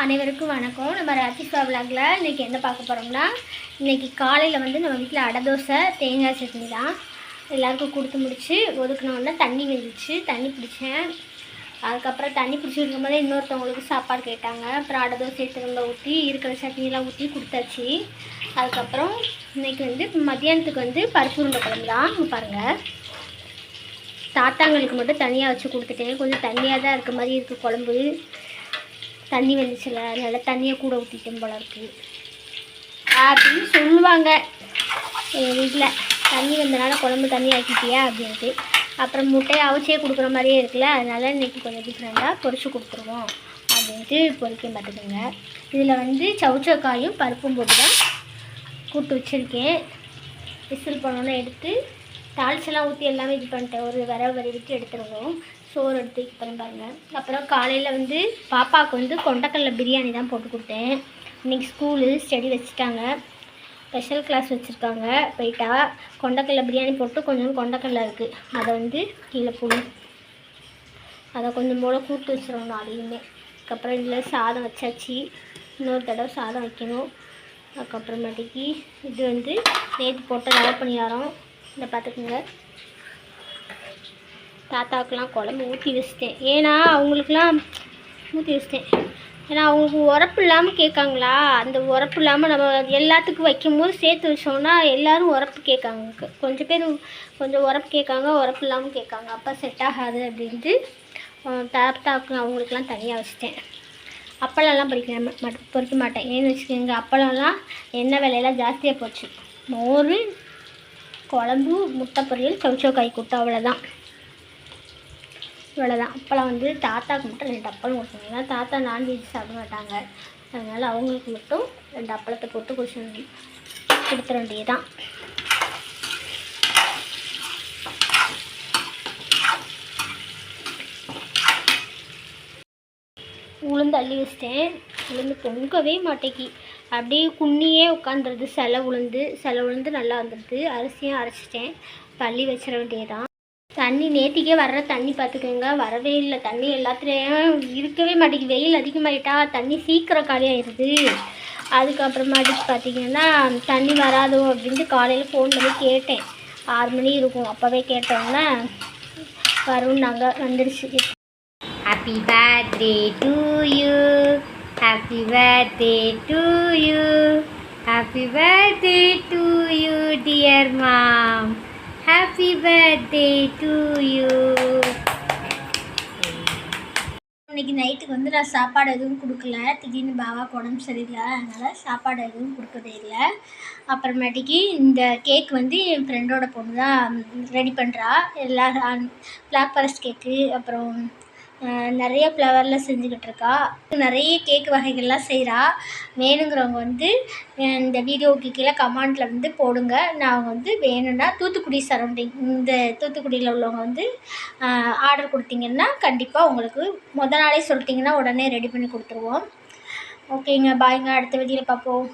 அனைவருக்கும் வணக்கம். நம்ம ராதிகா விலாகில் இன்றைக்கி என்ன பார்க்க போகிறோம்னா, இன்றைக்கி காலையில் வந்து நம்ம வீட்டில் அடை தோசை தேங்காய் சட்னி தான் எல்லாேருக்கும் கொடுத்து முடிச்சு ஒதுக்கினோன்னா தண்ணி வந்துச்சு. தண்ணி பிடிச்சேன். அதுக்கப்புறம் தண்ணி பிடிச்சிருக்கும் போதே இன்னொருத்தவங்களுக்கு சாப்பாடு கேட்டாங்க. அப்புறம் அடை தோசை திரும்ப ஊற்றி இருக்கிற சட்னியெல்லாம் ஊற்றி கொடுத்தாச்சு. அதுக்கப்புறம் இன்றைக்கி வந்து மத்தியானத்துக்கு வந்து பருப்பு உருண்டை குழம்பு தான். பாருங்கள், தாத்தாங்களுக்கு மட்டும் தனியாக வச்சு கொடுத்துட்டேன். கொஞ்சம் தண்ணியாக தான் இருக்க மாதிரி இருக்குது குழம்பு. தண்ணி வந்துச்சுல, அதனால் தண்ணியை கூட ஊற்றிட்டேன் போல இருக்குது அப்படின்னு சொல்லுவாங்க எங்கள் வீட்டில். தண்ணி வந்தனால குழம்பு தண்ணி ஆக்கிட்டியா அப்படின்ட்டு. அப்புறம் முட்டையை அவிச்சே கொடுக்குற மாதிரியே இருக்குல்ல, அதனால் இன்றைக்கி கொஞ்சம் டிஃப்ரெண்ட்டாக பொரிச்சு கொடுத்துருவோம் அப்படின்ட்டு பொரிக்க பார்த்துக்கோங்க. இதில் வந்து சவுச்சக்காயும் பருப்பும் போட்டு தான் கூட்டு வச்சுருக்கேன். விசில் பண்ணோன்னே எடுத்து தாளிச்செல்லாம் ஊற்றி எல்லாமே இது பண்ணிட்டேன். ஒரு வரி விட்டு எடுத்துருவோம். சோறு எடுத்து இது பண்ணி பாருங்கள். அப்புறம் காலையில் வந்து பாப்பாவுக்கு வந்து கொண்டக்கடலை பிரியாணி தான் போட்டு கொடுத்தேன். இன்றைக்கி ஸ்கூலு ஸ்டடி வச்சுட்டாங்க, ஸ்பெஷல் கிளாஸ் வச்சுருக்காங்க. போயிட்டா கொண்டக்கடலை பிரியாணி போட்டு கொஞ்சம் கொண்டக்கடலை இருக்குது, அதை வந்து கீழே போடும். அதை கொஞ்சம் போல் கூட்டு வச்சிடணும் அதையுமே. அதுக்கப்புறம் இதில் சாதம் வச்சாச்சு. இன்னொரு தடவை சாதம் வைக்கணும். அதுக்கப்புறமேட்டிக்கு இது வந்து நேற்று போட்ட ரவை பணியாரம் இதை பார்த்துக்குங்க. தாத்தாவுக்கெலாம் குழம்பு ஊற்றி வச்சிட்டேன். ஏன்னா அவங்களுக்குலாம் ஊற்றி வச்சிட்டேன். ஏன்னா அவங்களுக்கு உரப்பு இல்லாமல் கேட்காங்களா, அந்த உரப்பு இல்லாமல் நம்ம எல்லாத்துக்கும் வைக்கும்போது சேர்த்து வச்சோம்னா எல்லோரும் உரப்பு கேட்காங்க. கொஞ்சம் பேர் கொஞ்சம் உரப்பு கேட்காங்க, உரப்பு இல்லாமல் கேட்காங்க. அப்போ செட் ஆகாது அப்படின்ட்டு தாத்தாவுக்கு அவங்களுக்குலாம் தனியாக வச்சிட்டேன். அப்பளம்லாம் பொறிக்க மாட்டேன். ஏன்னு வச்சுக்கோங்க, அப்பளம்லாம் எண்ணெய் விலையெல்லாம் ஜாஸ்தியாக போச்சு. மோர், குழம்பு, முட்டை பொரியல், சவுச்சக்காய் கூட்டு, அவ்வளோதான். இவ்வளோதான். அப்பளம் வந்து தாத்தாவுக்கு மட்டும் 2 அப்பளம் கொடுத்துருங்க. ஏன்னா தாத்தா நான்வெஜ் சாப்பிட மாட்டாங்க, அதனால் அவங்களுக்கு மட்டும் 2 அப்பளத்தை போட்டு கொடுத்துட வேண்டியதுதான். உளுந்து அள்ளி வச்சிட்டேன். உளுந்து பொங்கவே மாட்டேங்கி, அப்படியே குன்னியே உட்காந்துருது. சில உளுந்து நல்லா வந்துடுது. அரிசியும் அரைச்சிட்டேன். பள்ளி வச்சிட வேண்டியதுதான். தண்ணி நேற்றுக்கே வர்ற தண்ணி பார்த்துக்கோங்க, வரவே இல்லை. தண்ணி எல்லாத்துலேயும் இருக்கவே மாட்டேங்குது. வெயில் அதிகமாகிட்டா தண்ணி சீக்கிரம் காலியாகிடுது. அதுக்கப்புறமாட்டிக்கு பார்த்திங்கன்னா தண்ணி வராதோ அப்படின்ட்டு காலையில் ஃபோன் பண்ணி கேட்டேன். 6 மணி இருக்கும். அப்போவே கேட்டோம்னா வரும், நாங்கள் வந்துடுச்சு. Happy birthday to you, happy birthday to you, happy birthday to you dear mom, happy birthday to you. இன்றைக்கி நைட்டுக்கு வந்து நான் சாப்பாடு எதுவும் கொடுக்கல. திடீர்னு பாபாவுக்கு உடம்பு சரியில்லை, அதனால் சாப்பாடு எதுவும் கொடுக்கவே இல்லை. அப்புறமேட்டிக்கு இந்த கேக் வந்து என் ஃப்ரெண்டோட பொண்ணு தான் ரெடி பண்ணுறா. எல்லா பிளாக் ஃபாரஸ்ட் கேக்கு, அப்புறம் நிறைய ஃப்ளவரில் செஞ்சுக்கிட்டு இருக்கா. நிறைய கேக் வகைகள்லாம் செய்கிறா. வேணுங்கிறவங்க வந்து இந்த வீடியோவுக்கு கீழே கமெண்டில் வந்து போடுங்க. நான் வந்து வேணும்னா தூத்துக்குடி சரௌண்டிங், இந்த தூத்துக்குடியில் உள்ளவங்க வந்து ஆர்டர் கொடுத்தீங்கன்னா கண்டிப்பாக உங்களுக்கு நாளே சொல்லிட்டிங்கன்னா உடனே ரெடி பண்ணி கொடுத்துருவோம். ஓகேங்க, பாய்ங்க. அடுத்த வீடியோவில் பார்ப்போம்.